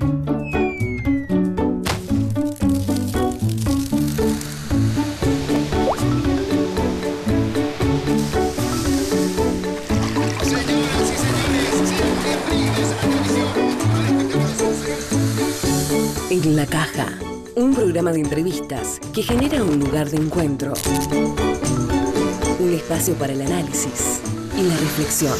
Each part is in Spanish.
En la Caja, un programa de entrevistas que genera un lugar de encuentro, un espacio para el análisis y la reflexión.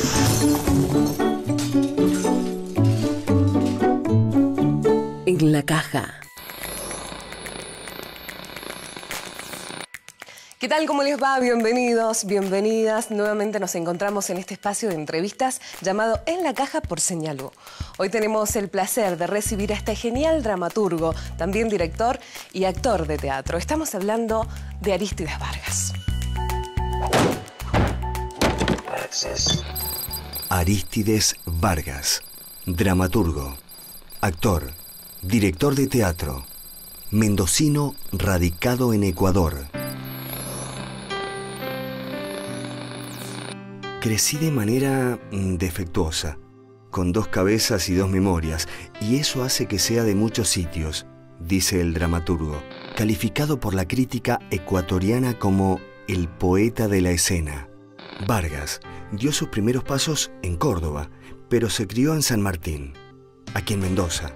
En la Caja. ¿Qué tal? ¿Cómo les va? Bienvenidos, bienvenidas. Nuevamente nos encontramos en este espacio de entrevistas llamado En la Caja por Señalú. Hoy tenemos el placer de recibir a este genial dramaturgo, también director y actor de teatro. Estamos hablando de Arístides Vargas. Arístides Vargas, dramaturgo, actor, director de teatro, mendocino radicado en Ecuador. Crecí de manera defectuosa, con 2 cabezas y 2 memorias, y eso hace que sea de muchos sitios, dice el dramaturgo, calificado por la crítica ecuatoriana como el poeta de la escena. Vargas dio sus primeros pasos en Córdoba, pero se crió en San Martín, aquí en Mendoza.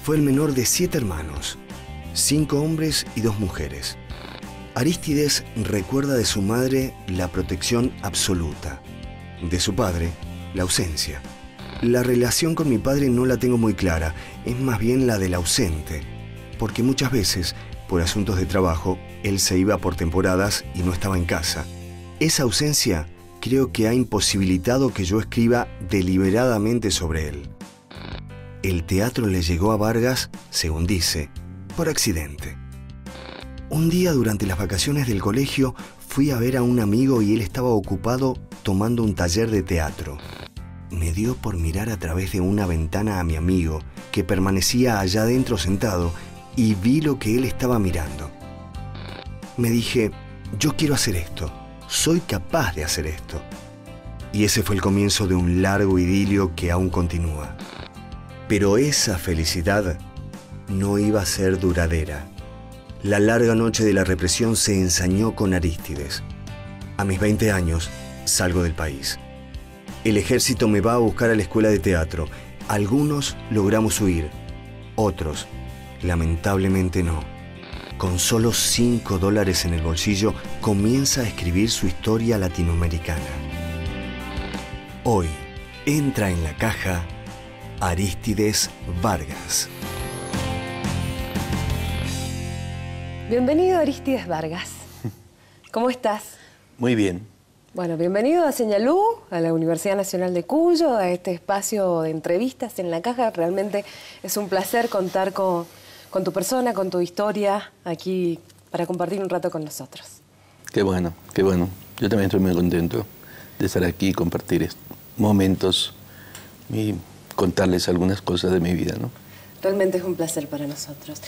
Fue el menor de 7 hermanos, 5 hombres y 2 mujeres. Arístides recuerda de su madre la protección absoluta, de su padre la ausencia. La relación con mi padre no la tengo muy clara, es más bien la del ausente, porque muchas veces, por asuntos de trabajo, él se iba por temporadas y no estaba en casa. Esa ausencia creo que ha imposibilitado que yo escriba deliberadamente sobre él. El teatro le llegó a Vargas, según dice, por accidente. Un día durante las vacaciones del colegio fui a ver a un amigo y él estaba ocupado tomando un taller de teatro. Me dio por mirar a través de una ventana a mi amigo, que permanecía allá adentro sentado, y vi lo que él estaba mirando. Me dije, yo quiero hacer esto, soy capaz de hacer esto. Y ese fue el comienzo de un largo idilio que aún continúa. Pero esa felicidad no iba a ser duradera. La larga noche de la represión se ensañó con Arístides. A mis 20 años, salgo del país. El ejército me va a buscar a la escuela de teatro. Algunos logramos huir, otros, lamentablemente no. Con solo $5 en el bolsillo, comienza a escribir su historia latinoamericana. Hoy, entra en la caja Arístides Vargas. Bienvenido, Arístides Vargas. ¿Cómo estás? Muy bien. Bueno, bienvenido a Señalú, a la Universidad Nacional de Cuyo, a este espacio de entrevistas en la caja. Realmente es un placer contar con tu persona, con tu historia, aquí para compartir un rato con nosotros. Qué bueno, qué bueno. Yo también estoy muy contento de estar aquí y compartir momentos y contarles algunas cosas de mi vida, ¿no? Realmente es un placer para nosotros.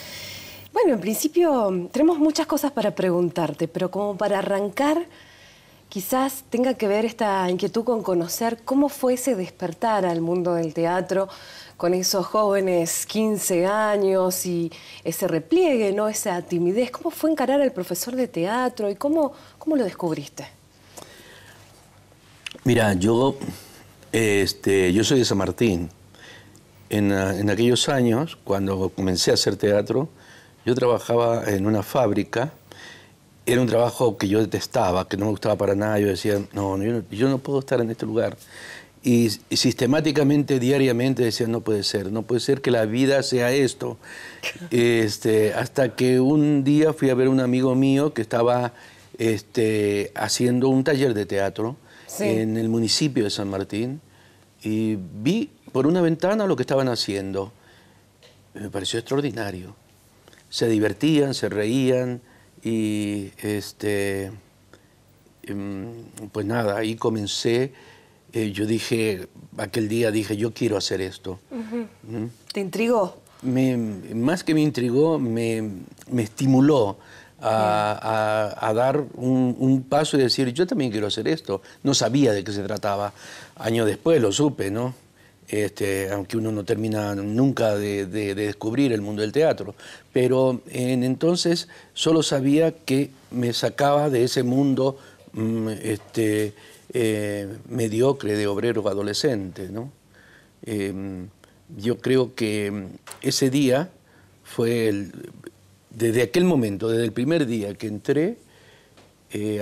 Bueno, en principio tenemos muchas cosas para preguntarte, pero como para arrancar, quizás tenga que ver esta inquietud con conocer cómo fue ese despertar al mundo del teatro con esos jóvenes 15 años y ese repliegue, ¿no? Esa timidez. ¿Cómo fue encarar al profesor de teatro y cómo lo descubriste? Mira, yo soy de San Martín. En aquellos años, cuando comencé a hacer teatro, yo trabajaba en una fábrica. Era un trabajo que yo detestaba, que no me gustaba para nada. Yo decía, no, yo no puedo estar en este lugar. Y sistemáticamente, diariamente decía, no puede ser que la vida sea esto. Hasta que un día fui a ver a un amigo mío que estaba haciendo un taller de teatro en el municipio de San Martín. Y vi por una ventana lo que estaban haciendo. Me pareció extraordinario. Se divertían, se reían. Y pues nada, ahí comencé. Aquel día dije, yo quiero hacer esto. ¿Te intrigó? Más que me intrigó, me estimuló a dar un paso y decir, yo también quiero hacer esto. No sabía de qué se trataba. Años después lo supe, ¿no? aunque uno no termina nunca de descubrir el mundo del teatro. Pero entonces solo sabía que me sacaba de ese mundo mediocre de obrero adolescente, ¿no? Yo creo que ese día fue desde aquel momento, desde el primer día que entré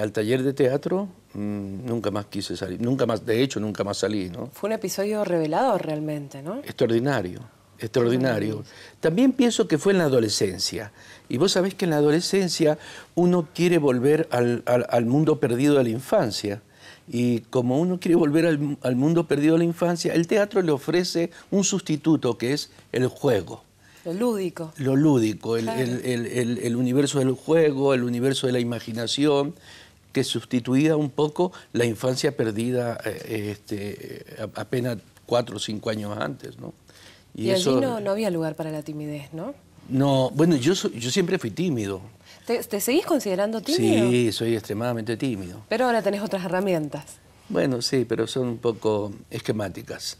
al taller de teatro, nunca más quise salir, nunca más, de hecho nunca más salí, ¿no? Fue un episodio revelador realmente, ¿no? Extraordinario, extraordinario. También pienso que fue en la adolescencia. Y vos sabés que en la adolescencia uno quiere volver al mundo perdido de la infancia. Y como uno quiere volver al mundo perdido de la infancia, el teatro le ofrece un sustituto que es el juego. Lo lúdico. Lo lúdico, claro. el universo del juego, el universo de la imaginación, que sustituía un poco la infancia perdida apenas 4 o 5 años antes, ¿no? Y eso, allí no había lugar para la timidez, ¿no? No, bueno, yo siempre fui tímido. ¿Te seguís considerando tímido? Sí, soy extremadamente tímido. Pero ahora tenés otras herramientas. Bueno, sí, pero son un poco esquemáticas.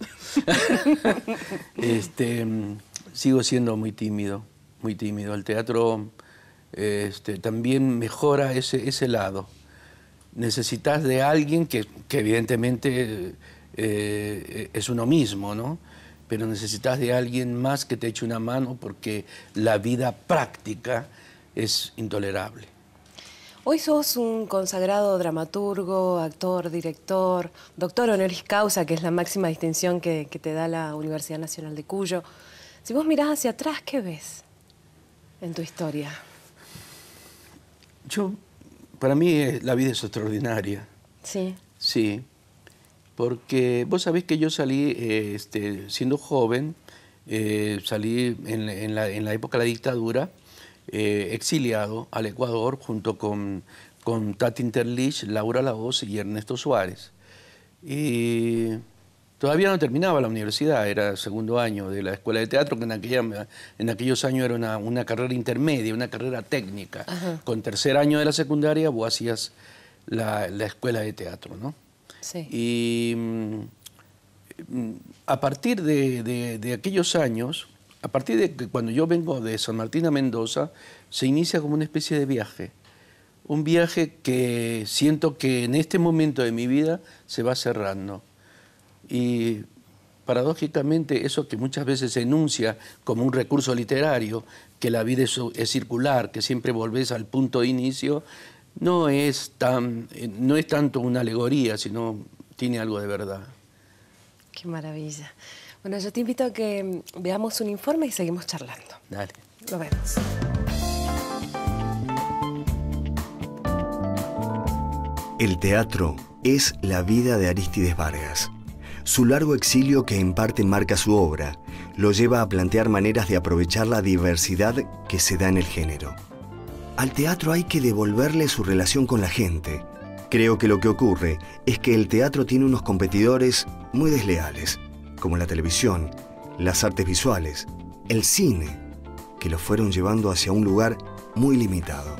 Sigo siendo muy tímido, muy tímido. El teatro también mejora ese lado. Necesitas de alguien que evidentemente es uno mismo, ¿no? Pero necesitas de alguien más que te eche una mano porque la vida práctica es intolerable. Hoy sos un consagrado dramaturgo, actor, director, doctor honoris causa, que es la máxima distinción que te da la Universidad Nacional de Cuyo. Si vos mirás hacia atrás, ¿qué ves en tu historia? Para mí la vida es extraordinaria. Sí. Sí, porque vos sabés que yo salí siendo joven, salí en la época de la dictadura, exiliado al Ecuador junto con Tati Interlich, Laura Lahoz y Ernesto Suárez. Y todavía no terminaba la universidad, era segundo año de la escuela de teatro, que en aquellos años era una carrera intermedia, una carrera técnica. Ajá. Con tercer año de la secundaria vos hacías la escuela de teatro, ¿no? Sí. Y a partir de aquellos años, a partir de que cuando yo vengo de San Martín a Mendoza, se inicia como una especie de viaje. Un viaje que siento que en este momento de mi vida se va cerrando. Y paradójicamente eso que muchas veces se enuncia como un recurso literario, que la vida es circular, que siempre volvés al punto de inicio, no es tanto una alegoría, sino tiene algo de verdad. Qué maravilla. Bueno, yo te invito a que veamos un informe y seguimos charlando. Dale. Lo vemos. El teatro es la vida de Arístides Vargas. Su largo exilio, que en parte marca su obra, lo lleva a plantear maneras de aprovechar la diversidad que se da en el género. Al teatro hay que devolverle su relación con la gente. Creo que lo que ocurre es que el teatro tiene unos competidores muy desleales, como la televisión, las artes visuales, el cine, que lo fueron llevando hacia un lugar muy limitado.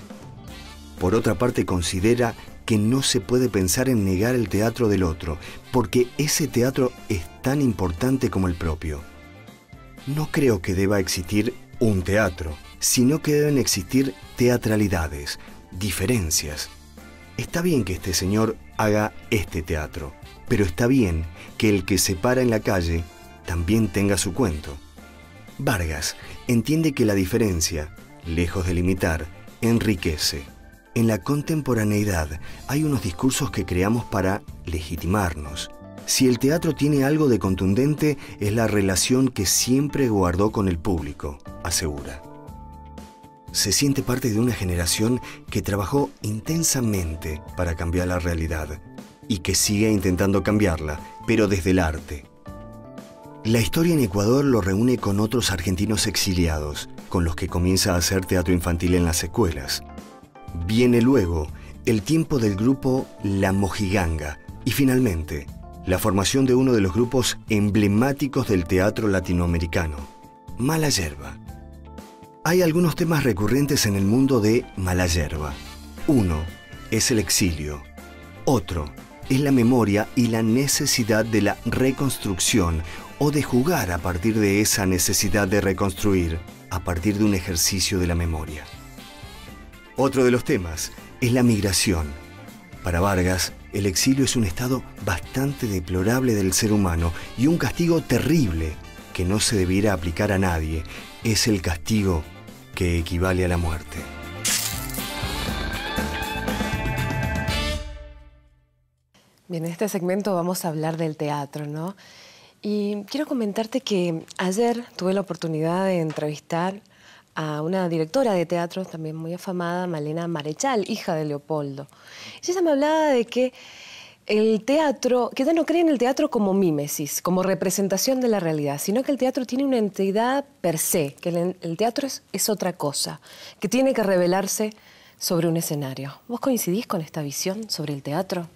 Por otra parte, considera que no se puede pensar en negar el teatro del otro, porque ese teatro es tan importante como el propio. No creo que deba existir un teatro, sino que deben existir teatralidades, diferencias. Está bien que este señor haga este teatro, pero está bien que el que se para en la calle también tenga su cuento. Vargas entiende que la diferencia, lejos de limitar, enriquece. En la contemporaneidad hay unos discursos que creamos para legitimarnos. Si el teatro tiene algo de contundente, es la relación que siempre guardó con el público, asegura. Se siente parte de una generación que trabajó intensamente para cambiar la realidad y que sigue intentando cambiarla, pero desde el arte. La historia en Ecuador lo reúne con otros argentinos exiliados, con los que comienza a hacer teatro infantil en las escuelas. Viene luego el tiempo del grupo La Mojiganga y finalmente la formación de uno de los grupos emblemáticos del teatro latinoamericano, Mala Yerba. Hay algunos temas recurrentes en el mundo de Mala Yerba. Uno es el exilio. Otro es la memoria y la necesidad de la reconstrucción o de jugar a partir de esa necesidad de reconstruir, a partir de un ejercicio de la memoria. Otro de los temas es la migración. Para Vargas, el exilio es un estado bastante deplorable del ser humano y un castigo terrible que no se debiera aplicar a nadie. Es el castigo que equivale a la muerte. Bien, en este segmento vamos a hablar del teatro, ¿no? Y quiero comentarte que ayer tuve la oportunidad de entrevistar a una directora de teatro también muy afamada, Malena Marechal, hija de Leopoldo. Y ella me hablaba de que el teatro, que ella no cree en el teatro como mímesis, como representación de la realidad, sino que el teatro tiene una entidad per se, que el teatro es otra cosa, que tiene que revelarse sobre un escenario. ¿Vos coincidís con esta visión sobre el teatro?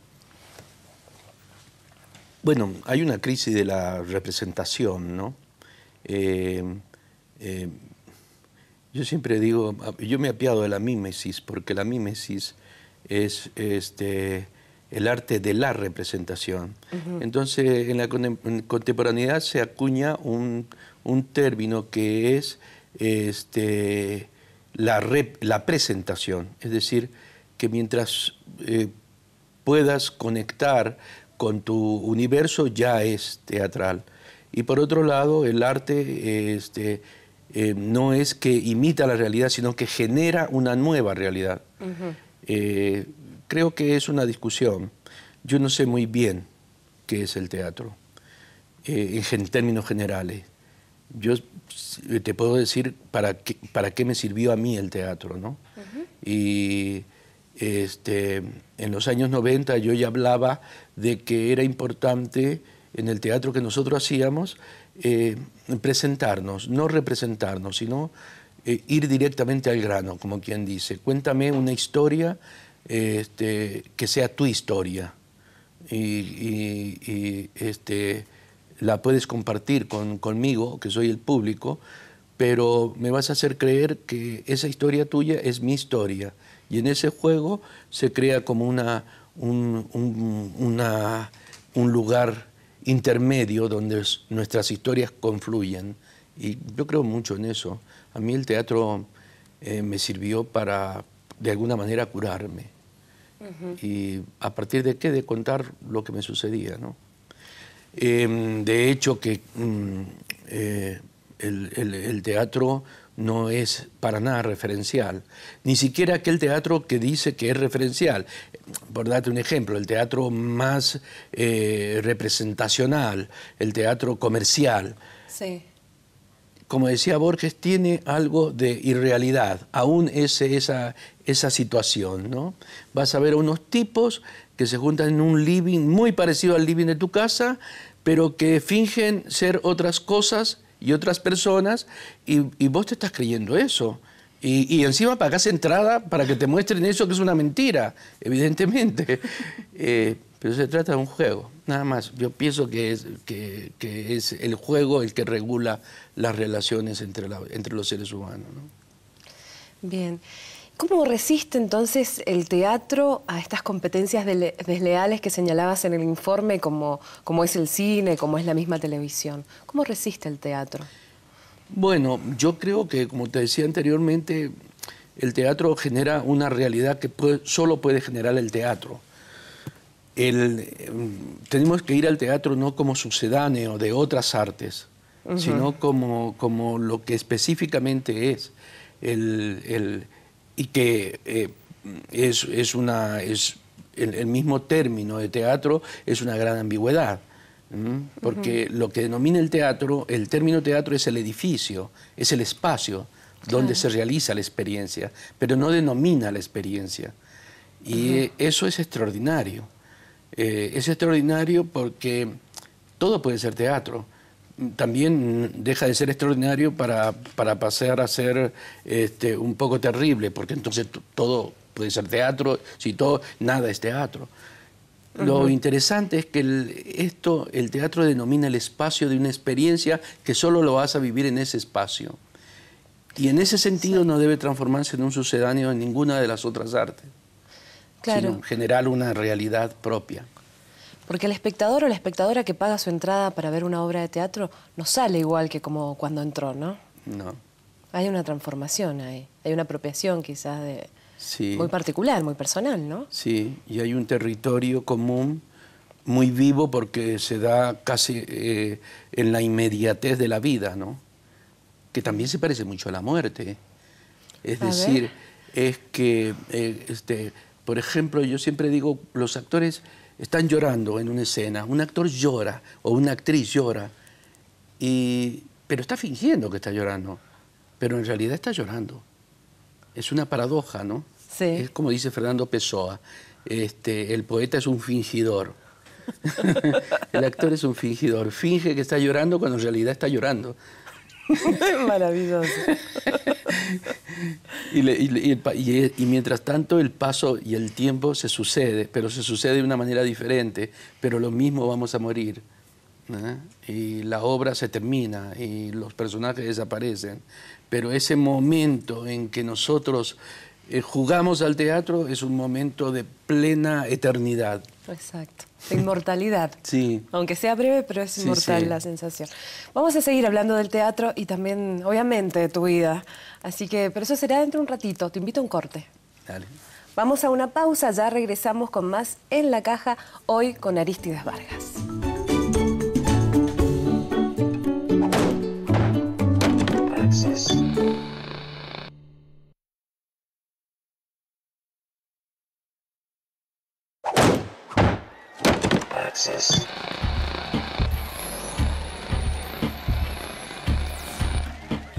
Bueno, hay una crisis de la representación, ¿no? Yo siempre digo, yo me apiado de la mímesis, porque la mímesis es el arte de la representación. Entonces, en la contemporaneidad se acuña un término que es la presentación, es decir, que mientras puedas conectar con tu universo ya es teatral. Y por otro lado, el arte no es que imita la realidad, sino que genera una nueva realidad. Creo que es una discusión. Yo no sé muy bien qué es el teatro, en términos generales. Yo te puedo decir para qué me sirvió a mí el teatro, ¿no? Y en los años 90 yo ya hablaba de que era importante en el teatro que nosotros hacíamos presentarnos, no representarnos, sino ir directamente al grano, como quien dice. Cuéntame una historia que sea tu historia y la puedes compartir conmigo, que soy el público, pero me vas a hacer creer que esa historia tuya es mi historia. Y en ese juego se crea como un lugar intermedio donde nuestras historias confluyen. Y yo creo mucho en eso. A mí el teatro me sirvió para, de alguna manera, curarme. Y a partir de qué, de contar lo que me sucedía, ¿no? De hecho, que el teatro no es para nada referencial, ni siquiera aquel teatro que dice que es referencial. Por darte un ejemplo, el teatro más representacional, el teatro comercial. Sí. Como decía Borges, tiene algo de irrealidad, aún esa situación, ¿no? Vas a ver a unos tipos que se juntan en un living muy parecido al living de tu casa, pero que fingen ser otras cosas y otras personas, y vos te estás creyendo eso. Y encima pagás entrada para que te muestren eso, que es una mentira, evidentemente. Pero se trata de un juego, nada más. Yo pienso que es el juego el que regula las relaciones entre los seres humanos, ¿no? Bien. ¿Cómo resiste entonces el teatro a estas competencias desleales que señalabas en el informe, como es el cine, como es la misma televisión? ¿Cómo resiste el teatro? Bueno, yo creo que, como te decía anteriormente, el teatro genera una realidad que solo puede generar el teatro. Tenemos que ir al teatro no como sucedáneo de otras artes, sino como lo que específicamente es y que el mismo término de teatro es una gran ambigüedad, porque lo que denomina el término teatro es el edificio, es el espacio donde se realiza la experiencia, pero no denomina la experiencia. Y eso es extraordinario. Es extraordinario porque todo puede ser teatro. También deja de ser extraordinario para pasar a ser un poco terrible, porque entonces todo puede ser teatro, si nada es teatro. Lo interesante es que el teatro denomina el espacio de una experiencia que solo lo vas a vivir en ese espacio. Y en ese sentido no debe transformarse en un sucedáneo en ninguna de las otras artes, sino generar una realidad propia. Porque el espectador o la espectadora que paga su entrada para ver una obra de teatro no sale igual que como cuando entró, ¿no? No. Hay una transformación ahí, hay una apropiación quizás Sí. muy particular, muy personal, ¿no? Sí, y hay un territorio común muy vivo porque se da casi en la inmediatez de la vida, ¿no? Que también se parece mucho a la muerte. Es decir, es que, por ejemplo, yo siempre digo, los actores están llorando en una escena, un actor llora o una actriz llora, pero está fingiendo que está llorando, pero en realidad está llorando. Es una paradoja, ¿no? Sí. Es como dice Fernando Pessoa, el poeta es un fingidor. El actor es un fingidor, finge que está llorando cuando en realidad está llorando. Maravilloso. Y mientras tanto el paso y el tiempo se sucede, pero se sucede de una manera diferente, pero lo mismo vamos a morir. Y la obra se termina y los personajes desaparecen, pero ese momento en que nosotros jugamos al teatro es un momento de plena eternidad. Exacto, de inmortalidad. Sí. Aunque sea breve, pero es inmortal, sí, la sensación. Vamos a seguir hablando del teatro y también, obviamente, de tu vida. Así que, pero eso será dentro de un ratito. Te invito a un corte. Dale. Vamos a una pausa, ya regresamos con más En la Caja, hoy con Arístides Vargas.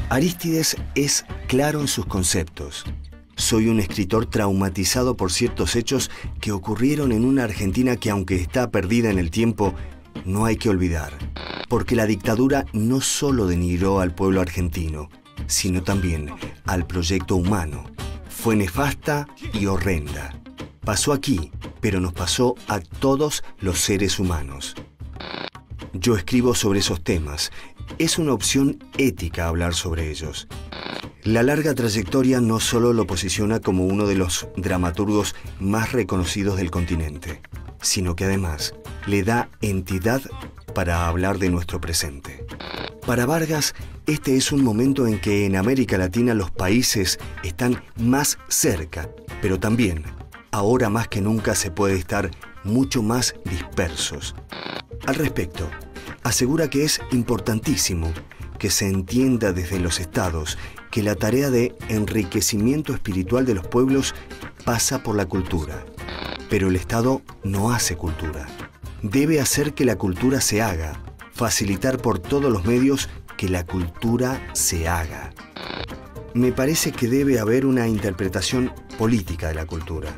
Arístides es claro en sus conceptos. Soy un escritor traumatizado por ciertos hechos que ocurrieron en una Argentina que, aunque está perdida en el tiempo, no hay que olvidar. Porque la dictadura no solo denigró al pueblo argentino, sino también al proyecto humano. Fue nefasta y horrenda. Pasó aquí, pero nos pasó a todos los seres humanos. Yo escribo sobre esos temas. Es una opción ética hablar sobre ellos. La larga trayectoria no solo lo posiciona como uno de los dramaturgos más reconocidos del continente, sino que además le da entidad para hablar de nuestro presente. Para Vargas, este es un momento en que en América Latina los países están más cerca, pero también, ahora más que nunca, se puede estar mucho más dispersos. Al respecto, asegura que es importantísimo que se entienda desde los estados que la tarea de enriquecimiento espiritual de los pueblos pasa por la cultura. Pero el Estado no hace cultura. Debe hacer que la cultura se haga, facilitar por todos los medios que la cultura se haga. Me parece que debe haber una interpretación política de la cultura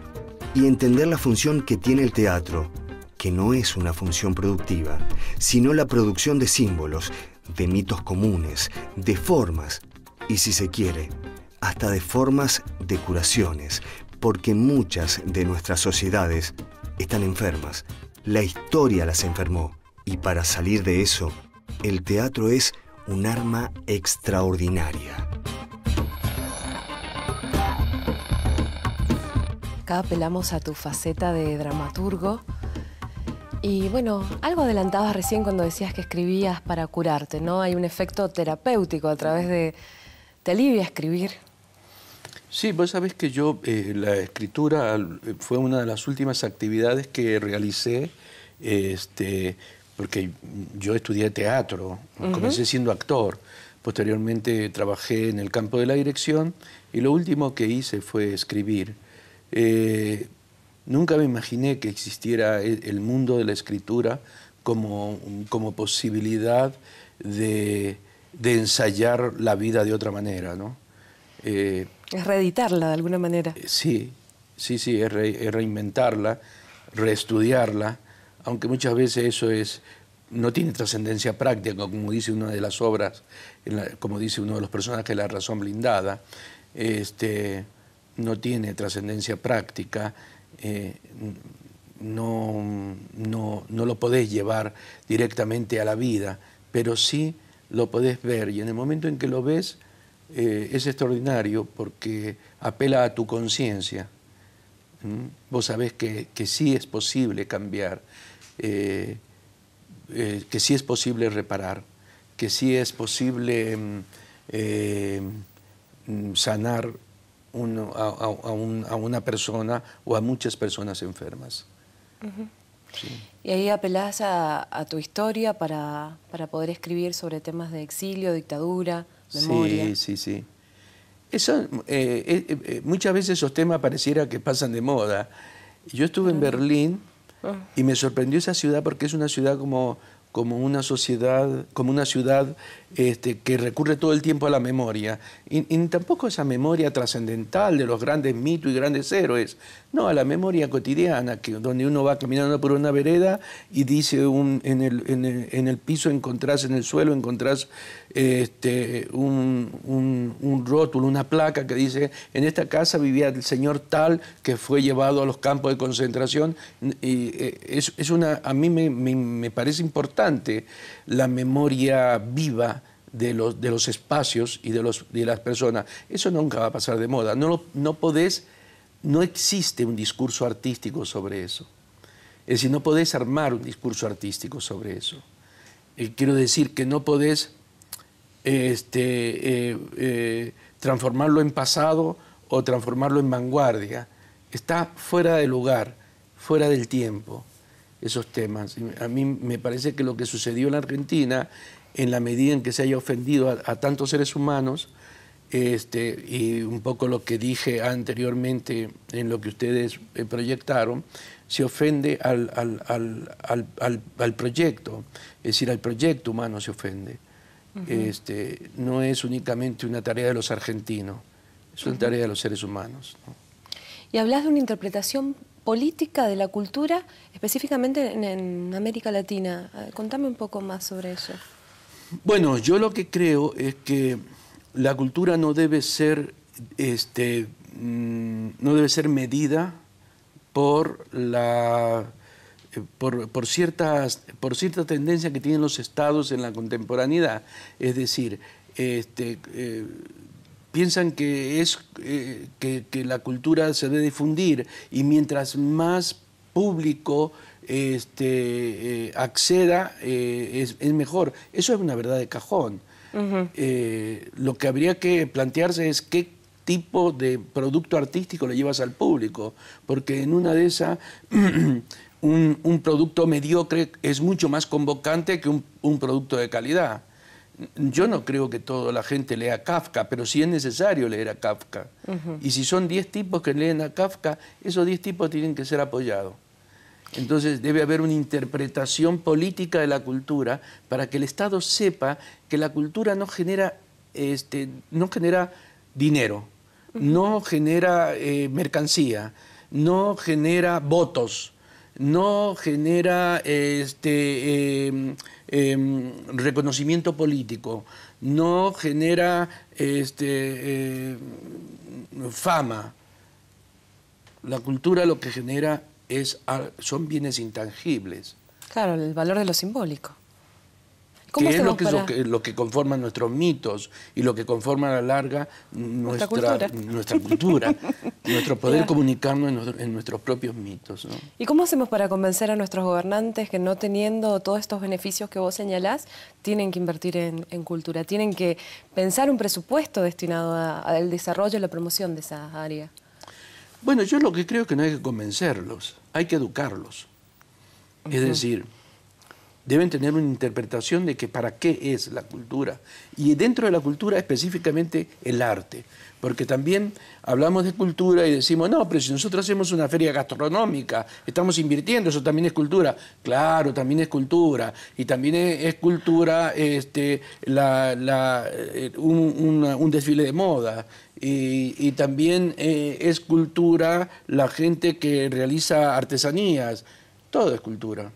y entender la función que tiene el teatro, que no es una función productiva, sino la producción de símbolos, de mitos comunes, de formas, y si se quiere, hasta de formas de curaciones, porque muchas de nuestras sociedades están enfermas. La historia las enfermó, y para salir de eso, el teatro es un arma extraordinaria. Acá apelamos a tu faceta de dramaturgo. Y bueno, algo adelantabas recién cuando decías que escribías para curarte, ¿no? Hay un efecto terapéutico a través de... ¿Te alivia escribir? Sí, vos sabés que yo, la escritura fue una de las últimas actividades que realicé, porque yo estudié teatro, comencé siendo actor, posteriormente trabajé en el campo de la dirección y lo último que hice fue escribir. Nunca me imaginé que existiera el mundo de la escritura como posibilidad de ensayar la vida de otra manera, ¿no? Es reeditarla de alguna manera. Sí, es reinventarla, reestudiarla, aunque muchas veces eso no tiene trascendencia práctica, como dice una de las obras, como dice uno de los personajes de La Razón Blindada, no tiene trascendencia práctica, no lo podés llevar directamente a la vida, pero sí lo podés ver, y en el momento en que lo ves es extraordinario porque apela a tu conciencia. Vos sabés que sí es posible cambiar. que sí es posible reparar, que sí es posible sanar a una persona o a muchas personas enfermas. Sí. Y ahí apelás a tu historia para poder escribir sobre temas de exilio, dictadura, memoria. Sí, sí, sí. Eso, muchas veces esos temas pareciera que pasan de moda. Yo estuve en Berlín y me sorprendió esa ciudad porque es una ciudad como una sociedad, como una ciudad que recurre todo el tiempo a la memoria. Y tampoco esa memoria trascendental de los grandes mitos y grandes héroes. No, a la memoria cotidiana, donde uno va caminando por una vereda y dice en el piso encontrás, en el suelo encontrás un rótulo, una placa que dice: en esta casa vivía el señor tal que fue llevado a los campos de concentración. Y a mí me parece importante la memoria viva de los espacios y de las personas. Eso nunca va a pasar de moda. No existe un discurso artístico sobre eso. Es decir, no podés armar un discurso artístico sobre eso. Quiero decir que no podés transformarlo en pasado o transformarlo en vanguardia. Está fuera de lugar, fuera del tiempo, esos temas. A mí me parece que lo que sucedió en la Argentina, en la medida en que se haya ofendido a tantos seres humanos, y un poco lo que dije anteriormente en lo que ustedes proyectaron, se ofende al proyecto, es decir, al proyecto humano se ofende. No es únicamente una tarea de los argentinos, es una tarea de los seres humanos, ¿no? Y hablas de una interpretación política de la cultura, específicamente en América Latina. Contame un poco más sobre eso. Bueno, yo lo que creo es que la cultura no debe ser, no debe ser medida por cierta tendencia que tienen los estados en la contemporaneidad. Es decir, piensan que la cultura se debe difundir y mientras más público acceda es mejor. Eso es una verdad de cajón. Lo que habría que plantearse es qué tipo de producto artístico le llevas al público, porque en una de esas un producto mediocre es mucho más convocante que un producto de calidad. Yo no creo que toda la gente lea Kafka, pero sí es necesario leer a Kafka. Y si son 10 tipos que leen a Kafka, esos 10 tipos tienen que ser apoyados. Entonces debe haber una interpretación política de la cultura para que el Estado sepa que la cultura no genera dinero, no genera mercancía, no genera votos, no genera reconocimiento político, no genera fama. La cultura lo que genera son bienes intangibles. Claro, el valor de lo simbólico. Que es lo que conforma nuestros mitos y lo que conforma a la larga nuestra cultura, nuestro poder comunicarnos en nuestros propios mitos, ¿no? ¿Y cómo hacemos para convencer a nuestros gobernantes que no teniendo todos estos beneficios que vos señalás, tienen que invertir en cultura, tienen que pensar un presupuesto destinado al desarrollo y la promoción de esa área? Bueno, yo lo que creo es que no hay que convencerlos, hay que educarlos. Es decir, deben tener una interpretación de que para qué es la cultura. Y dentro de la cultura específicamente el arte. Porque también hablamos de cultura y decimos, no, pero si nosotros hacemos una feria gastronómica, estamos invirtiendo, eso también es cultura. Claro, también es cultura. Y también es cultura un desfile de moda. Y también es cultura la gente que realiza artesanías. Todo es cultura.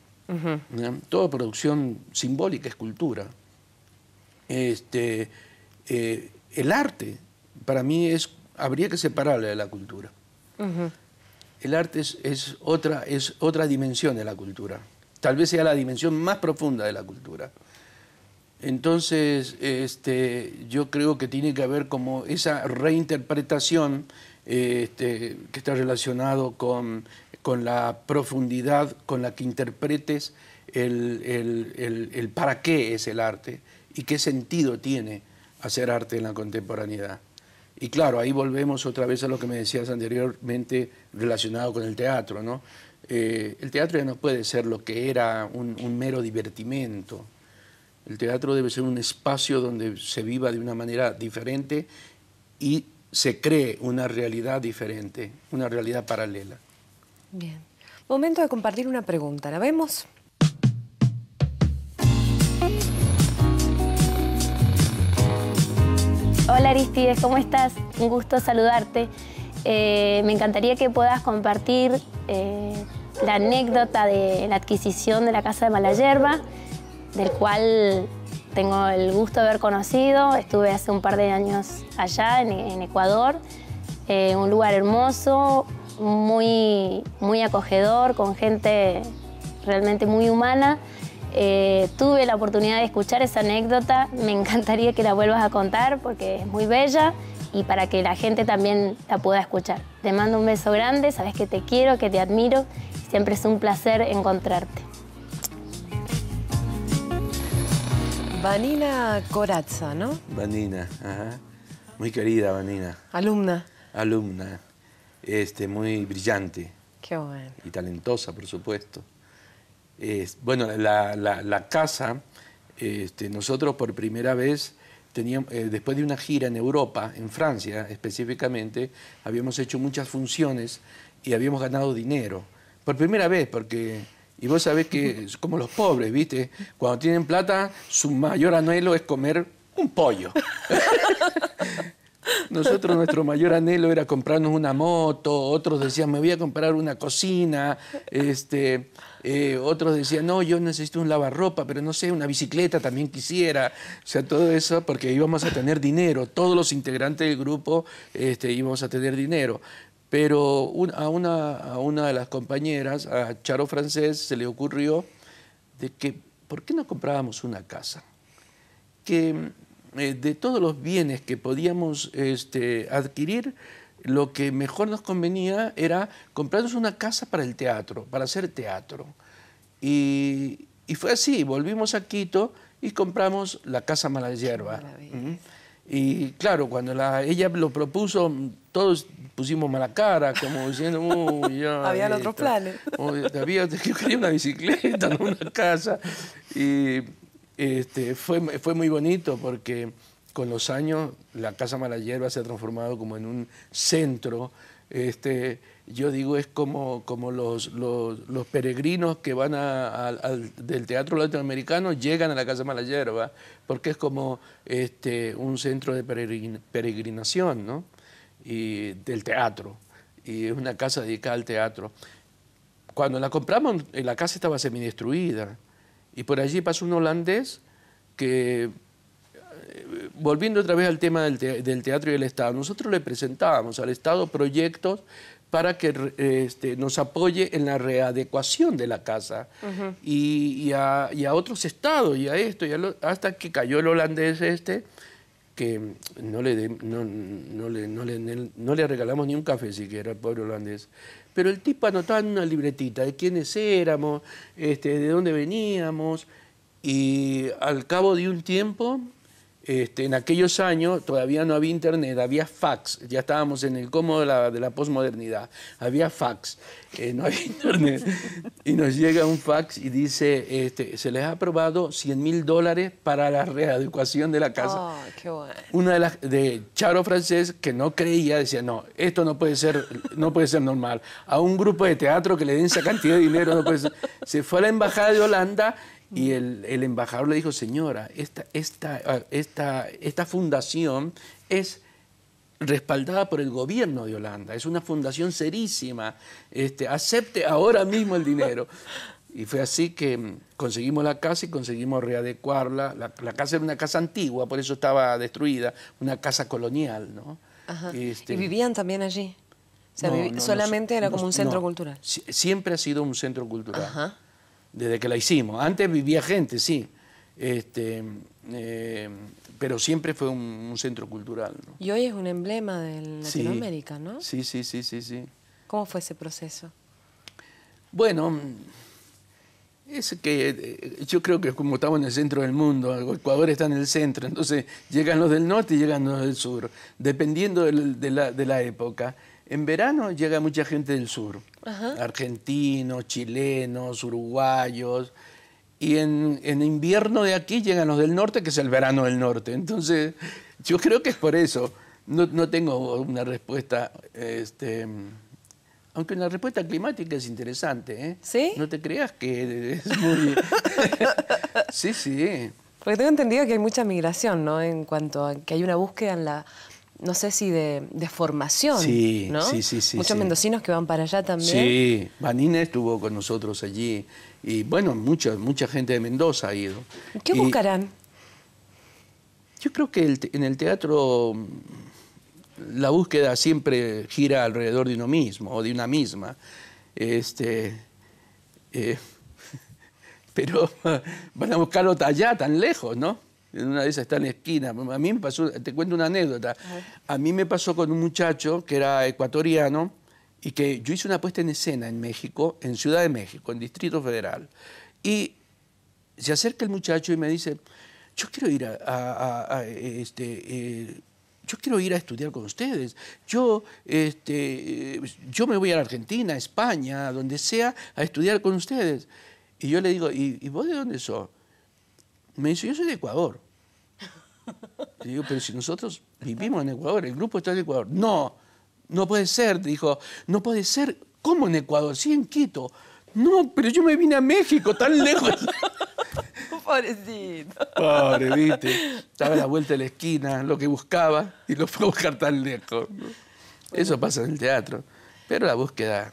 Toda producción simbólica es cultura. El arte, para mí, habría que separarle de la cultura. El arte es otra dimensión de la cultura. Tal vez sea la dimensión más profunda de la cultura. Entonces, yo creo que tiene que haber como esa reinterpretación que está relacionado con con la profundidad con la que interpretes el para qué es el arte y qué sentido tiene hacer arte en la contemporaneidad. Y claro, ahí volvemos otra vez a lo que me decías anteriormente relacionado con el teatro, ¿no? El teatro ya no puede ser lo que era un mero divertimento. El teatro debe ser un espacio donde se viva de una manera diferente y se cree una realidad diferente, una realidad paralela. Bien. Momento de compartir una pregunta. ¿La vemos? Hola Aristides, ¿cómo estás? Un gusto saludarte. Me encantaría que puedas compartir la anécdota de la adquisición de la Casa de Malayerba, del cual tengo el gusto de haber conocido. Estuve hace un par de años allá en Ecuador, un lugar hermoso, muy acogedor, con gente realmente muy humana. Tuve la oportunidad de escuchar esa anécdota, me encantaría que la vuelvas a contar porque es muy bella y para que la gente también la pueda escuchar. Te mando un beso grande, sabes que te quiero, que te admiro, siempre es un placer encontrarte. Vanina Corazza, ¿no? Vanina, ajá. Muy querida Vanina. Alumna. Alumna, muy brillante. Qué bueno. Y talentosa, por supuesto. Bueno, la casa, nosotros por primera vez teníamos, después de una gira en Europa, en Francia específicamente, habíamos hecho muchas funciones y habíamos ganado dinero. Por primera vez, porque, y vos sabés que es como los pobres, ¿viste? Cuando tienen plata, su mayor anhelo es comer un pollo. Nosotros, nuestro mayor anhelo era comprarnos una moto, otros decían, me voy a comprar una cocina, otros decían, no, yo necesito un lavarropa, pero no sé, una bicicleta también quisiera. O sea, todo eso porque íbamos a tener dinero, todos los integrantes del grupo íbamos a tener dinero. Pero a una de las compañeras, a Charo Francés, se le ocurrió de que, ¿por qué no comprábamos una casa? Que de todos los bienes que podíamos adquirir, lo que mejor nos convenía era comprarnos una casa para el teatro, para hacer teatro. Y fue así, volvimos a Quito y compramos la Casa Malayerba. Y claro, cuando ella lo propuso, todos pusimos mala cara, como diciendo, uy, ya. Habían otros planes. Yo quería una bicicleta, no una casa. Y fue muy bonito porque con los años la Casa Malayerba se ha transformado como en un centro. Yo digo, es como los peregrinos que van del teatro latinoamericano llegan a la Casa Malayerba, porque es como un centro de peregrinación, ¿no? Y del teatro, y es una casa dedicada al teatro. Cuando la compramos, la casa estaba semidestruida, y por allí pasó un holandés que, volviendo otra vez al tema del teatro y el Estado, nosotros le presentábamos al Estado proyectos para que nos apoye en la readecuación de la casa y a otros estados y a esto, hasta que cayó el holandés que no le regalamos ni un café siquiera al pobre holandés. Pero el tipo anotaba en una libretita de quiénes éramos, de dónde veníamos, y al cabo de un tiempo, en aquellos años todavía no había internet, había fax, ya estábamos en el cómodo de la posmodernidad, había fax, no había internet, y nos llega un fax y dice, se les ha aprobado $100.000 para la readecuación de la casa. Oh, qué bueno. Una de Charo Francés, que no creía, decía, no, esto no puede ser normal. A un grupo de teatro que le den esa cantidad de dinero no puede ser. Se fue a la embajada de Holanda y el embajador le dijo, señora, esta fundación es respaldada por el gobierno de Holanda, es una fundación serísima, acepte ahora mismo el dinero. Y fue así que conseguimos la casa y conseguimos readecuarla. La casa era una casa antigua, por eso estaba destruida, una casa colonial, ¿no? Ajá. ¿Y vivían también allí? O sea, solamente era como un centro cultural. Siempre ha sido un centro cultural. Ajá. Desde que la hicimos. Antes vivía gente, sí, pero siempre fue un centro cultural, ¿no? Y hoy es un emblema de Latinoamérica, ¿no? Sí. ¿Cómo fue ese proceso? Bueno, es que yo creo que como estamos en el centro del mundo, Ecuador está en el centro, entonces llegan los del norte y llegan los del sur, dependiendo de la época. En verano llega mucha gente del sur, argentinos, chilenos, uruguayos, y en invierno de aquí llegan los del norte, que es el verano del norte. Entonces, yo creo que es por eso. No tengo una respuesta, aunque una respuesta climática es interesante, ¿eh? ¿Sí? No te creas que es muy... Sí, sí. Porque tengo entendido que hay mucha migración, ¿no? En cuanto a que hay una búsqueda en la, no sé si de formación, Sí, ¿no? sí. Muchos mendocinos que van para allá también. Sí, Vanina estuvo con nosotros allí. Y bueno, mucha gente de Mendoza ha ido. ¿Qué buscarán? Yo creo que en el teatro la búsqueda siempre gira alrededor de uno mismo o de una misma. Pero van a buscarlo allá, tan lejos, ¿no? En una de esas está en la esquina. A mí me pasó, te cuento una anécdota. A mí me pasó con un muchacho que era ecuatoriano y que yo hice una puesta en escena en México, en Ciudad de México, en Distrito Federal. Y se acerca el muchacho y me dice, yo quiero ir yo quiero ir a estudiar con ustedes. Yo me voy a la Argentina, a España, a donde sea, a estudiar con ustedes. Y yo le digo, ¿y vos de dónde sos? Me dice, yo soy de Ecuador. Le digo, pero si nosotros vivimos en Ecuador, el grupo está en Ecuador. No puede ser, dijo, no puede ser. ¿Cómo en Ecuador? Sí, en Quito. No, pero yo me vine a México, tan lejos. Pobrecito. Pobre, ¿viste? Estaba a la vuelta de la esquina, lo que buscaba, y lo fue a buscar tan lejos. Eso pasa en el teatro. Pero la búsqueda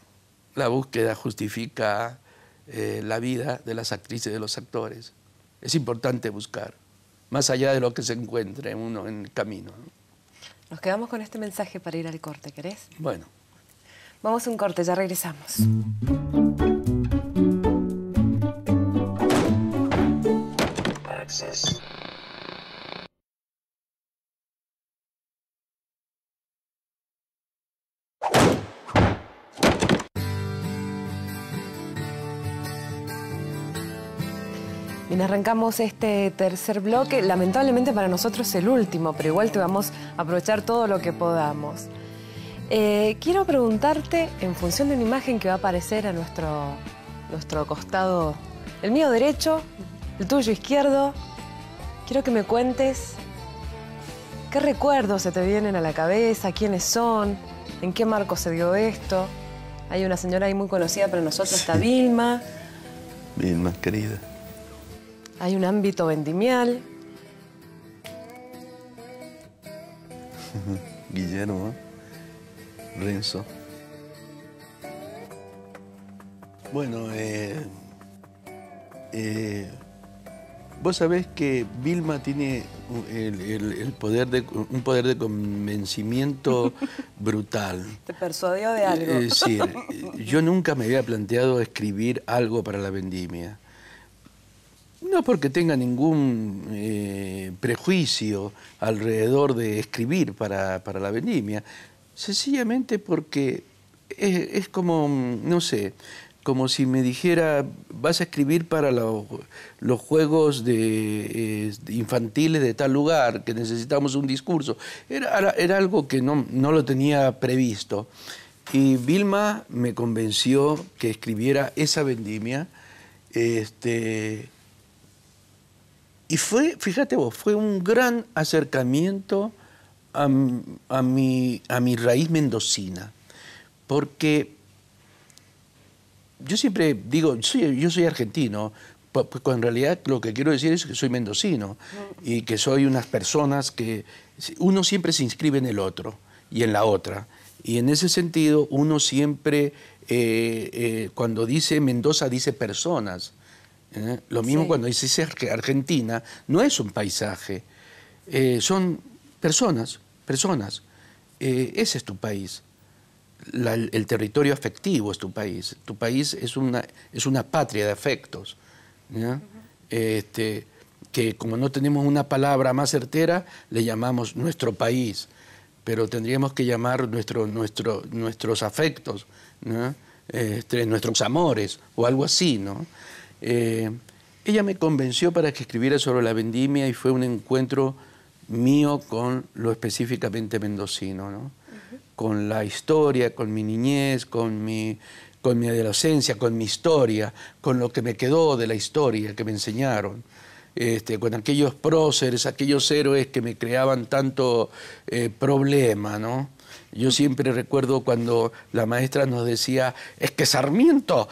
justifica la vida de las actrices y de los actores. Es importante buscar, más allá de lo que se encuentre uno en el camino, ¿no? Nos quedamos con este mensaje para ir al corte, ¿querés? Bueno. Vamos a un corte, ya regresamos. Access. Bien, arrancamos este tercer bloque, lamentablemente para nosotros el último, pero igual te vamos a aprovechar todo lo que podamos. Quiero preguntarte, en función de una imagen que va a aparecer a nuestro costado, el mío derecho, el tuyo izquierdo, quiero que me cuentes qué recuerdos se te vienen a la cabeza, quiénes son, en qué marco se dio esto. Hay una señora ahí muy conocida para nosotros, está Vilma. Vilma, querida. Hay un ámbito vendimial. Guillermo, Renzo. Bueno, vos sabés que Vilma tiene un poder de convencimiento brutal. ¿Te persuadió de algo? Sí, yo nunca me había planteado escribir algo para la vendimia. No porque tenga ningún prejuicio alrededor de escribir para la vendimia, sencillamente porque es como, no sé, como si me dijera, vas a escribir para los juegos infantiles de tal lugar, que necesitamos un discurso. Era algo que no lo tenía previsto. Y Vilma me convenció que escribiera esa vendimia, y fue, fíjate vos, fue un gran acercamiento a mi raíz mendocina. Porque yo siempre digo, yo soy argentino, pues en realidad lo que quiero decir es que soy mendocino y que soy unas personas que uno siempre se inscribe en el otro y en la otra. Y en ese sentido uno siempre, cuando dice Mendoza, dice personas. Lo mismo cuando dice Argentina, no es un paisaje, son personas. Ese es tu país. El territorio afectivo es tu país. Tu país es una patria de afectos, ¿ya? Que como no tenemos una palabra más certera, le llamamos nuestro país, pero tendríamos que llamar nuestros afectos, ¿no? Nuestros amores, o algo así, ¿no? Ella me convenció para que escribiera sobre la vendimia y fue un encuentro mío con lo específicamente mendocino, ¿no? Con la historia, con mi niñez, con mi adolescencia, con mi historia, con lo que me quedó de la historia que me enseñaron. Con aquellos próceres, aquellos héroes que me creaban tanto problema, ¿no? Yo siempre recuerdo cuando la maestra nos decía, es que Sarmiento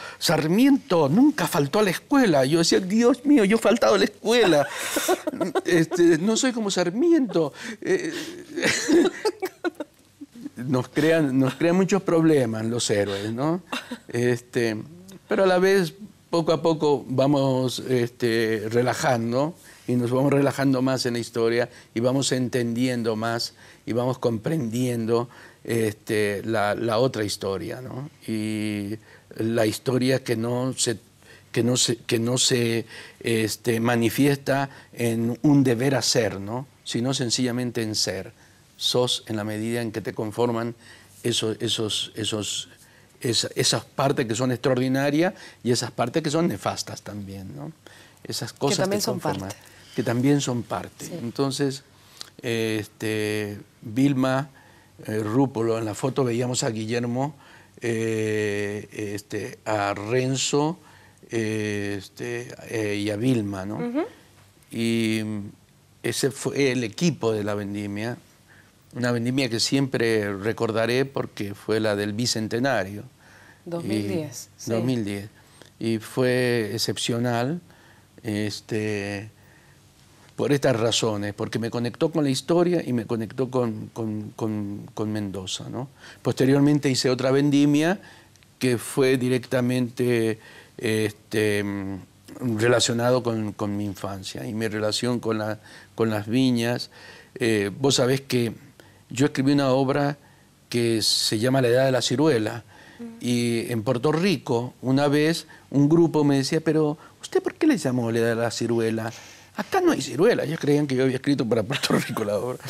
nunca faltó a la escuela. Yo decía, Dios mío, yo he faltado a la escuela. No soy como Sarmiento. Nos crean muchos problemas los héroes, ¿no? Pero a la vez, poco a poco vamos relajando y nos vamos relajando más en la historia y vamos entendiendo más y vamos comprendiendo la otra historia, ¿no? Y la historia que no se manifiesta en un deber hacer, ¿no? Sino sencillamente en ser. Sos en la medida en que te conforman esas partes que son extraordinarias y esas partes que son nefastas también, ¿no? Esas cosas que también son parte. Que también son parte. Sí. Entonces, Vilma, Rúpolo, en la foto veíamos a Guillermo, a Renzo y a Vilma, ¿no? Y ese fue el equipo de la vendimia. Una vendimia que siempre recordaré porque fue la del Bicentenario. 2010. Sí. 2010. Y fue excepcional por estas razones, porque me conectó con la historia y me conectó con Mendoza, ¿no? Posteriormente hice otra vendimia que fue directamente relacionado con mi infancia y mi relación con las viñas. Vos sabés que yo escribí una obra que se llama La Edad de la Ciruela y en Puerto Rico una vez un grupo me decía, pero ¿usted por qué le llamó La Edad de la Ciruela? Acá no hay ciruela. Ellos creían que yo había escrito para Puerto Rico la obra.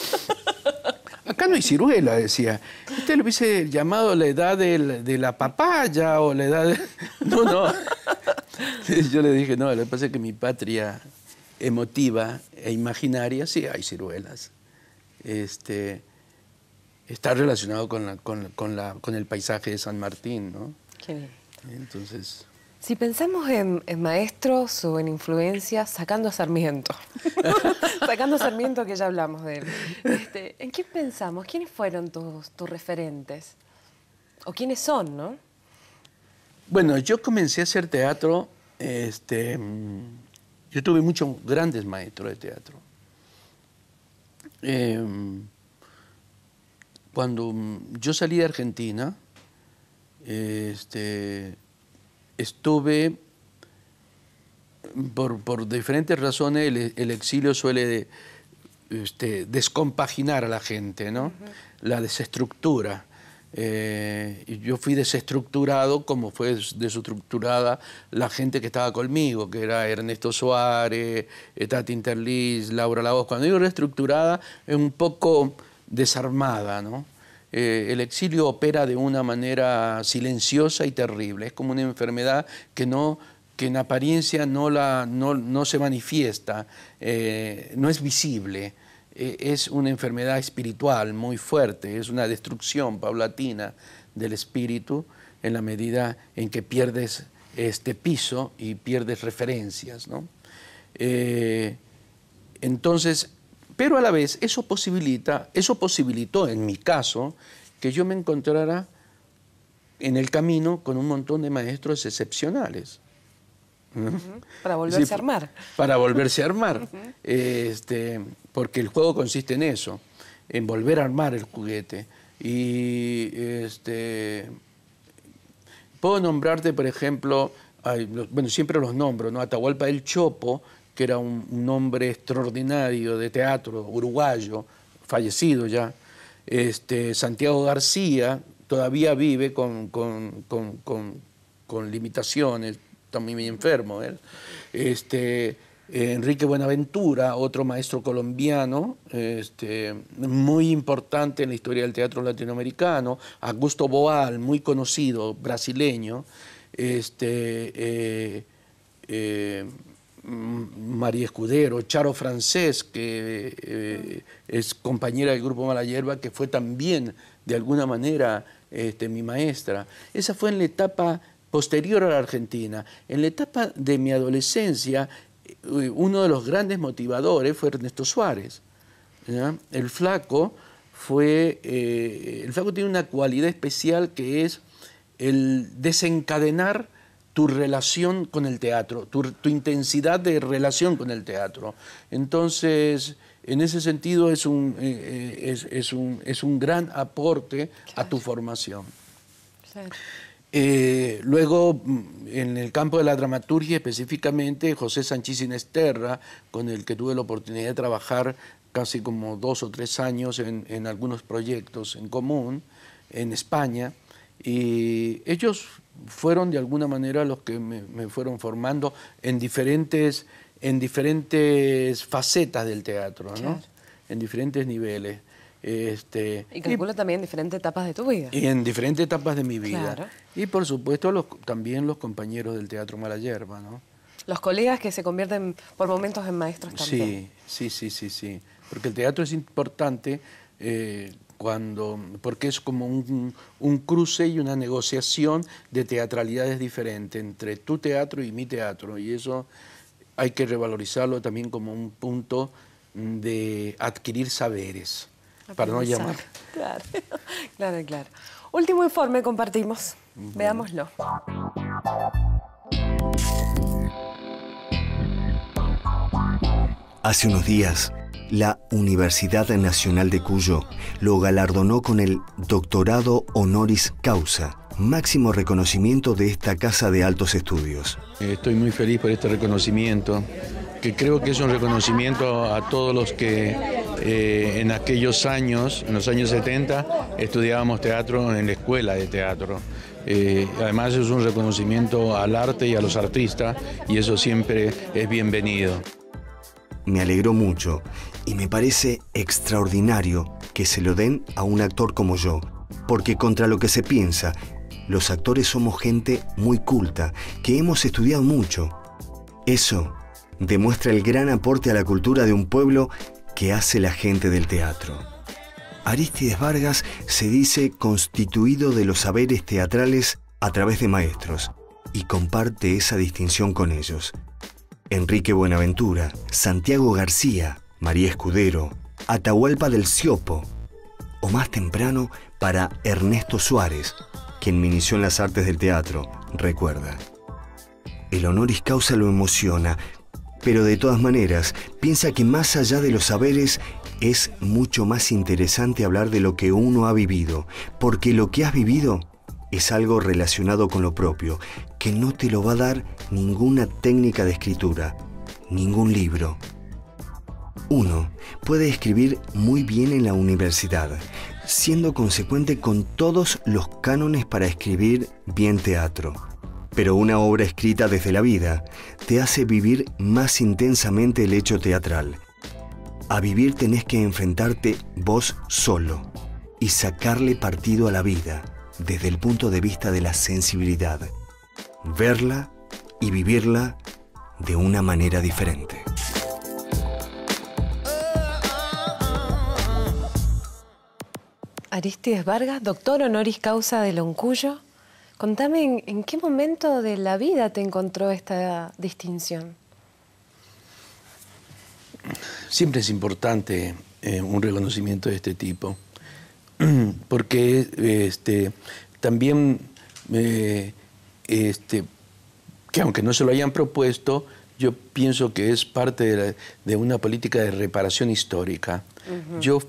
Acá no hay ciruela, decía. Usted le hubiese llamado La Edad de la Papaya o la edad de... No. Yo le dije, no, lo que pasa es que mi patria emotiva e imaginaria sí hay ciruelas. Está relacionado con el paisaje de San Martín, ¿no? Qué bien. Entonces... Si pensamos en maestros o en influencias, sacando a Sarmiento, sacando a Sarmiento que ya hablamos de él, ¿en qué pensamos? ¿Quiénes fueron tus referentes? ¿O quiénes son, no? Bueno, yo comencé a hacer teatro, yo tuve muchos grandes maestros de teatro. Cuando yo salí de Argentina, estuve, por diferentes razones, el exilio suele descompaginar a la gente, ¿no? La desestructura. Y yo fui desestructurado como fue desestructurada la gente que estaba conmigo, que era Ernesto Suárez, Tati Interlis, Laura Lavoz. Cuando digo reestructurada, es un poco desarmada, ¿no? El exilio opera de una manera silenciosa y terrible. Es como una enfermedad que en apariencia no se manifiesta, no es visible. Es una enfermedad espiritual muy fuerte, es una destrucción paulatina del espíritu en la medida en que pierdes este piso y pierdes referencias, ¿no? Entonces, pero a la vez eso posibilitó en mi caso que yo me encontrara en el camino con un montón de maestros excepcionales. Para volverse a armar. Para volverse a armar. Porque el juego consiste en eso, en volver a armar el juguete. Y puedo nombrarte, por ejemplo, bueno, siempre los nombro, ¿no? Atahualpa del Chopo, que era un hombre extraordinario de teatro, uruguayo, fallecido ya. Santiago García todavía vive con limitaciones, está muy enfermo él. Enrique Buenaventura, otro maestro colombiano, muy importante en la historia del teatro latinoamericano, Augusto Boal, muy conocido, brasileño, María Escudero, Charo Francés, que es compañera del Grupo Mala Hierba, que fue también, de alguna manera, mi maestra. Esa fue en la etapa posterior a la Argentina. En la etapa de mi adolescencia, uno de los grandes motivadores fue Ernesto Suárez, ¿ya? El Flaco tiene una cualidad especial que es el desencadenar tu relación con el teatro, tu intensidad de relación con el teatro. Entonces, en ese sentido es un gran aporte a tu formación. Claro. Luego, en el campo de la dramaturgia específicamente, José Sanchís Sinesterra, con el que tuve la oportunidad de trabajar casi como 2 o 3 años en algunos proyectos en común en España, y ellos fueron de alguna manera los que me fueron formando en diferentes facetas del teatro, ¿no? Claro. En diferentes niveles. Y calculo también en diferentes etapas de tu vida. Y en diferentes etapas de mi vida. Claro. Y por supuesto también los compañeros del Teatro Mala Hierba, ¿no? Los colegas que se convierten por momentos en maestros también. Sí. Porque el teatro es importante porque es como un cruce y una negociación de teatralidades diferentes entre tu teatro y mi teatro. Y eso hay que revalorizarlo también como un punto de adquirir saberes. Para no llamar. Claro, claro. Último informe compartimos. Veámoslo. Hace unos días, la Universidad Nacional de Cuyo lo galardonó con el Doctorado Honoris Causa, máximo reconocimiento de esta casa de altos estudios. Estoy muy feliz por este reconocimiento, que creo que es un reconocimiento a todos los que en aquellos años, en los años 70, estudiábamos teatro en la escuela de teatro. Además es un reconocimiento al arte y a los artistas, y eso siempre es bienvenido. Me alegró mucho y me parece extraordinario que se lo den a un actor como yo, porque contra lo que se piensa, los actores somos gente muy culta, que hemos estudiado mucho. Eso demuestra el gran aporte a la cultura de un pueblo que hace la gente del teatro. Arístides Vargas se dice constituido de los saberes teatrales a través de maestros y comparte esa distinción con ellos. Enrique Buenaventura, Santiago García, María Escudero, Atahualpa del Siopo, o más temprano para Ernesto Suárez, quien me inició en las artes del teatro, recuerda. El honoris causa lo emociona, pero de todas maneras piensa que más allá de los saberes es mucho más interesante hablar de lo que uno ha vivido, porque lo que has vivido es algo relacionado con lo propio, que no te lo va a dar ninguna técnica de escritura, ningún libro. Uno puede escribir muy bien en la universidad, siendo consecuente con todos los cánones para escribir bien teatro. Pero una obra escrita desde la vida te hace vivir más intensamente el hecho teatral. A vivir tenés que enfrentarte vos solo y sacarle partido a la vida desde el punto de vista de la sensibilidad, verla y vivirla de una manera diferente. Arístides Vargas, doctor honoris causa de Loncuyo. Contame, ¿en qué momento de la vida te encontró esta distinción? Siempre es importante un reconocimiento de este tipo, porque también, que aunque no se lo hayan propuesto, yo pienso que es parte de una política de reparación histórica. Yo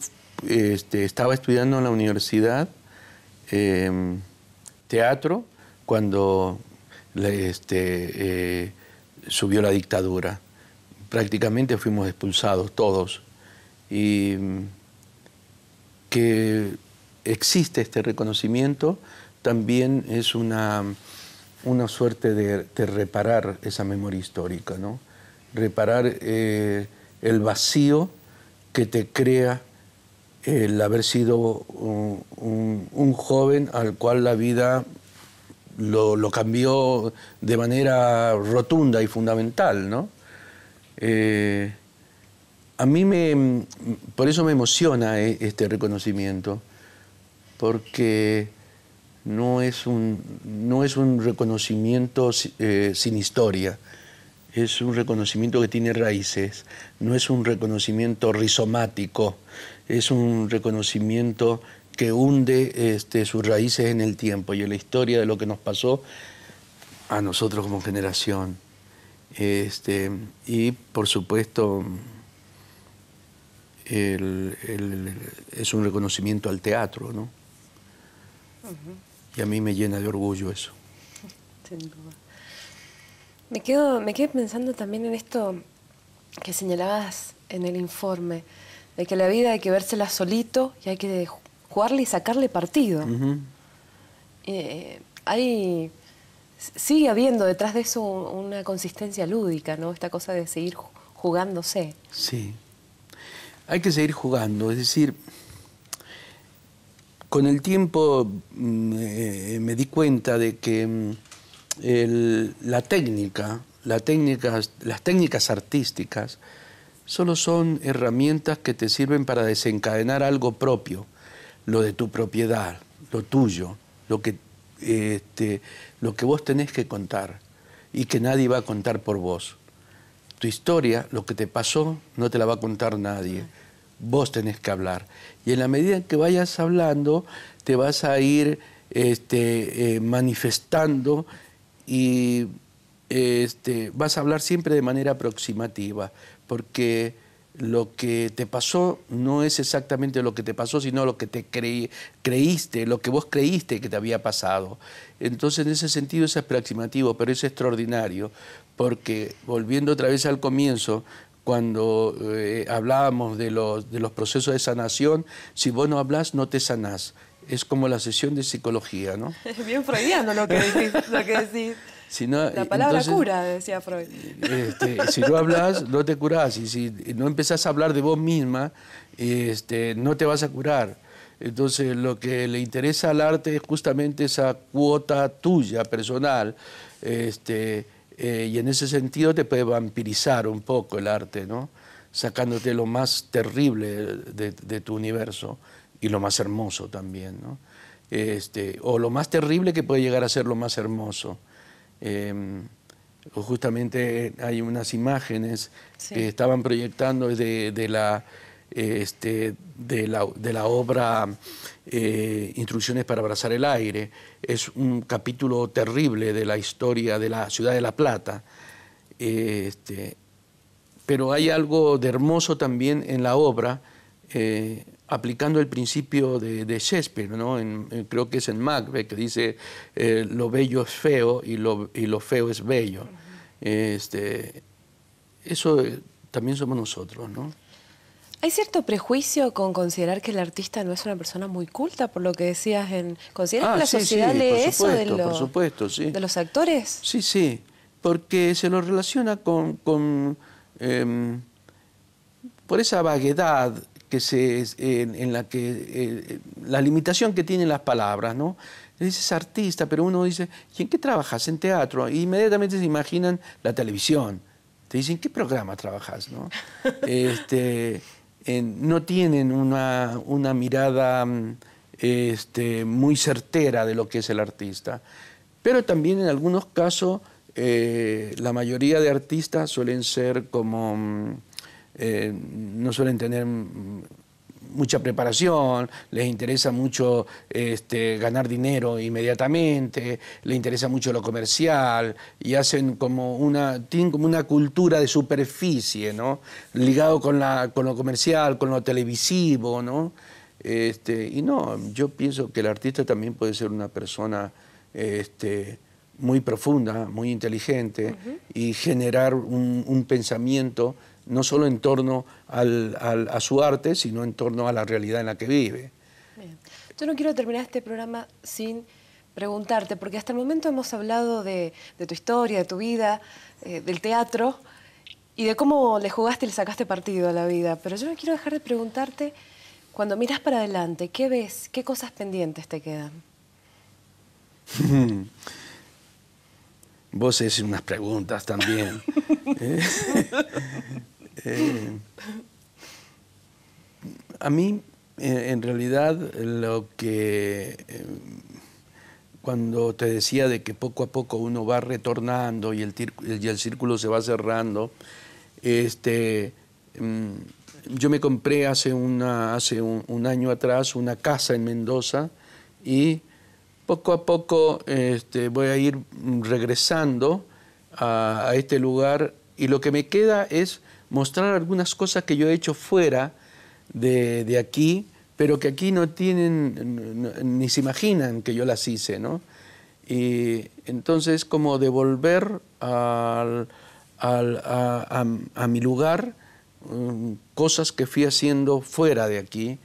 estaba estudiando en la universidad teatro cuando subió la dictadura. Prácticamente fuimos expulsados todos. Y que existe este reconocimiento también es una suerte de reparar esa memoria histórica, ¿no? reparar el vacío que te crea el haber sido un joven al cual la vida lo cambió de manera rotunda y fundamental, ¿no? A mí por eso me emociona este reconocimiento, porque no es un reconocimiento sin historia, es un reconocimiento que tiene raíces, no es un reconocimiento rizomático, es un reconocimiento que hunde sus raíces en el tiempo y en la historia de lo que nos pasó a nosotros como generación. Y por supuesto es un reconocimiento al teatro, ¿no? Y a mí me llena de orgullo eso. Sin duda. Me quedé pensando también en esto que señalabas en el informe, de que la vida hay que vérsela solito y hay que jugarle y sacarle partido. Sigue habiendo detrás de eso una consistencia lúdica, ¿no? Esta cosa de seguir jugándose. Sí, hay que seguir jugando, es decir, con el tiempo me di cuenta de que las técnicas artísticas solo son herramientas que te sirven para desencadenar algo propio, lo de tu propiedad, lo tuyo, lo que vos tenés que contar y que nadie va a contar por vos. Tu historia, lo que te pasó, no te la va a contar nadie. Vos tenés que hablar. Y en la medida en que vayas hablando, te vas a ir manifestando y vas a hablar siempre de manera aproximativa, porque lo que te pasó no es exactamente lo que te pasó, sino lo que te creíste, lo que vos creíste que te había pasado. Entonces, en ese sentido es aproximativo, pero es extraordinario, porque volviendo otra vez al comienzo, cuando hablábamos de los procesos de sanación, si vos no hablás, no te sanás. Es como la sesión de psicología, ¿no? Es bien freudiano lo que decís. Si no, la palabra entonces, cura, decía Freud. Si no hablas, no te curás. Y si no empezás a hablar de vos misma, no te vas a curar. Entonces, lo que le interesa al arte es justamente esa cuota tuya, personal. Y en ese sentido te puede vampirizar un poco el arte, ¿no? Sacándote lo más terrible de tu universo y lo más hermoso también, ¿no? O lo más terrible que puede llegar a ser lo más hermoso. Justamente hay unas imágenes que estaban proyectando de la obra Instrucciones para abrazar el aire. Es un capítulo terrible de la historia de la ciudad de La Plata. Pero hay algo de hermoso también en la obra, aplicando el principio de Shakespeare, ¿no? Creo que es en Macbeth, que dice lo bello es feo y lo feo es bello. Eso también somos nosotros, ¿no? ¿Hay cierto prejuicio con considerar que el artista no es una persona muy culta, por lo que decías? ¿Consideras que la sociedad lee eso por supuesto, sí. de los actores? Sí, sí, porque se lo relaciona por esa vaguedad en la que la limitación que tienen las palabras, ¿no? Dices artista, pero uno dice, ¿y en qué trabajas? En teatro. Y inmediatamente se imaginan la televisión. Te dicen, ¿qué programa trabajas? ¿No? No tienen una mirada muy certera de lo que es el artista. Pero también en algunos casos la mayoría de artistas suelen ser como... no suelen tener mucha preparación, les interesa mucho ganar dinero inmediatamente, les interesa mucho lo comercial y hacen tienen como una cultura de superficie, ¿no? Ligado con lo comercial, con lo televisivo, ¿no? Y no, yo pienso que el artista también puede ser una persona muy profunda, muy inteligente y generar un pensamiento no solo en torno a su arte, sino en torno a la realidad en la que vive. Bien. Yo no quiero terminar este programa sin preguntarte, porque hasta el momento hemos hablado de tu historia, de tu vida, del teatro, y de cómo le jugaste y le sacaste partido a la vida. Pero yo no quiero dejar de preguntarte, cuando miras para adelante, ¿qué ves? ¿Qué cosas pendientes te quedan? Vos haces unas preguntas también. A mí, en realidad, lo que... cuando te decía de que poco a poco uno va retornando y el círculo se va cerrando, yo me compré hace un año atrás una casa en Mendoza y poco a poco voy a ir regresando a este lugar, y lo que me queda es mostrar algunas cosas que yo he hecho fuera de aquí, pero que aquí no tienen, ni se imaginan que yo las hice, ¿no? Y entonces como devolver a mi lugar cosas que fui haciendo fuera de aquí,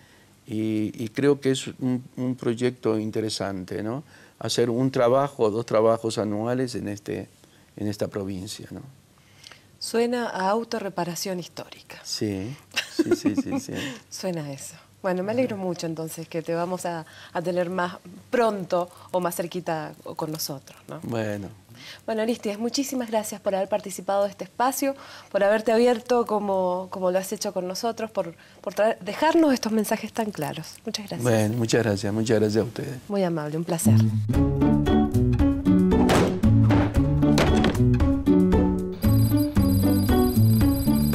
y creo que es un proyecto interesante, ¿no? Hacer un trabajo, 2 trabajos anuales en esta provincia, ¿no? Suena a autorreparación histórica. Sí. Suena a eso. Bueno, me alegro mucho entonces que te vamos a tener más pronto o más cerquita con nosotros, ¿no? Bueno. Bueno, Arístides, muchísimas gracias por haber participado de este espacio, por haberte abierto como lo has hecho con nosotros, por dejarnos estos mensajes tan claros. Muchas gracias. Bueno, muchas gracias a ustedes. Muy amable, un placer.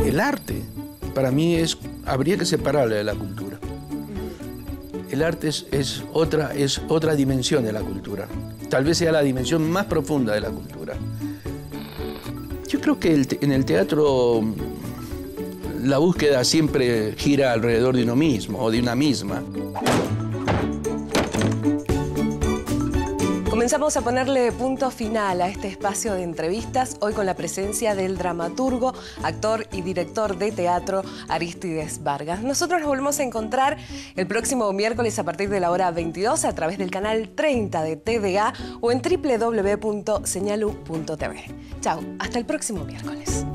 El arte, para mí, habría que separarle de la cultura. El arte es otra dimensión de la cultura. Tal vez sea la dimensión más profunda de la cultura. Yo creo que en el teatro la búsqueda siempre gira alrededor de uno mismo o de una misma. Comenzamos a ponerle punto final a este espacio de entrevistas, hoy con la presencia del dramaturgo, actor y director de teatro Arístides Vargas. Nosotros nos volvemos a encontrar el próximo miércoles a partir de la hora 22 a través del canal 30 de TDA o en www.señalu.tv. Chao, hasta el próximo miércoles.